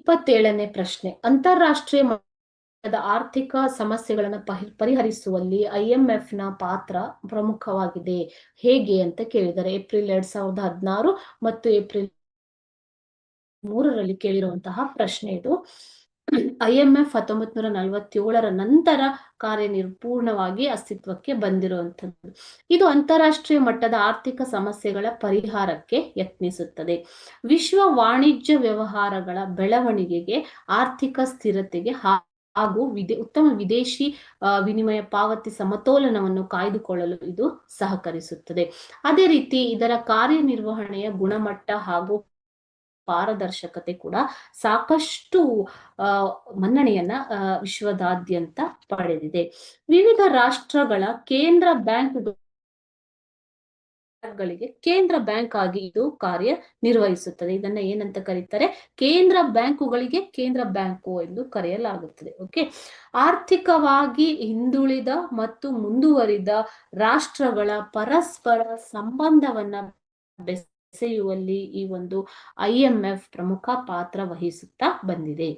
27ನೇ ಪ್ರಶ್ನೆ, ಅಂತಾರಾಷ್ಟ್ರೀಯ ಮಟ್ಟದ ಆರ್ಥಿಕ ಸಮಸ್ಯೆಗಳನ್ನು ಪರಿಹರಿಸುವಲ್ಲಿ IMF ನ ಪಾತ್ರ ಪ್ರಮುಖವಾಗಿದೆ ಹೇಗೆ ಅಂತ ಕೇಳಿದ್ದಾರೆ. ಏಪ್ರಿಲ್ 2016 ಮತ್ತು ಏಪ್ರಿಲ್ 3ರಲ್ಲಿ ಕೇಳಿರುವಂತಹ ಪ್ರಶ್ನೆ ಇದು. IMF 1947ರ ನಂತರ ಪೂರ್ಣವಾಗಿ ಅಸ್ತಿತ್ವಕ್ಕೆ ಬಂದಿರುವಂತದ್ದು. ಇದು ಅಂತಾರಾಷ್ಟ್ರೀಯ ಮಟ್ಟದ ಆರ್ಥಿಕ ಸಮಸ್ಯೆಗಳ ಪರಿಹಾರಕ್ಕೆ ಯತ್ನಿಸುತ್ತದೆ. ವಿಶ್ವ ವಾಣಿಜ್ಯ ವ್ಯವಹಾರಗಳ ಬೆಳವಣಿಗೆಗೆ, ಆರ್ಥಿಕ ಸ್ಥಿರತೆಗೆ ಹಾಗೂ ಉತ್ತಮ ವಿದೇಶಿ ವಿನಿಮಯ ಪಾವತಿ ಸಮತೋಲನವನ್ನು ಕಾಯ್ದುಕೊಳ್ಳಲು ಇದು ಸಹಕರಿಸುತ್ತದೆ. ಅದೇ ರೀತಿ ಇದರ ಕಾರ್ಯನಿರ್ವಹಣೆಯ ಗುಣಮಟ್ಟ ಹಾಗೂ ಪಾರದರ್ಶಕತೆ ಕೂಡ ಸಾಕಷ್ಟು ಮನ್ನಣೆಯನ್ನ ವಿಶ್ವದಾದ್ಯಂತ ಪಡೆದಿದೆ. ವಿವಿಧ ರಾಷ್ಟ್ರಗಳ ಕೇಂದ್ರ ಬ್ಯಾಂಕ್ಗಳಿಗೆ ಕೇಂದ್ರ ಬ್ಯಾಂಕ್ ಆಗಿ ಇದು ಕಾರ್ಯ ನಿರ್ವಹಿಸುತ್ತದೆ. ಇದನ್ನ ಏನಂತ ಕರೀತಾರೆ? ಕೇಂದ್ರ ಬ್ಯಾಂಕುಗಳಿಗೆ ಕೇಂದ್ರ ಬ್ಯಾಂಕು ಎಂದು ಕರೆಯಲಾಗುತ್ತದೆ. ಓಕೆ, ಆರ್ಥಿಕವಾಗಿ ಹಿಂದುಳಿದ ಮತ್ತು ಮುಂದುವರಿದ ರಾಷ್ಟ್ರಗಳ ಪರಸ್ಪರ ಸಂಬಂಧವನ್ನ ಬೆಸೆಯುವಲ್ಲಿ ಈ ಒಂದು IMF ಪ್ರಮುಖ ಪಾತ್ರ ವಹಿಸುತ್ತಾ ಬಂದಿದೆ.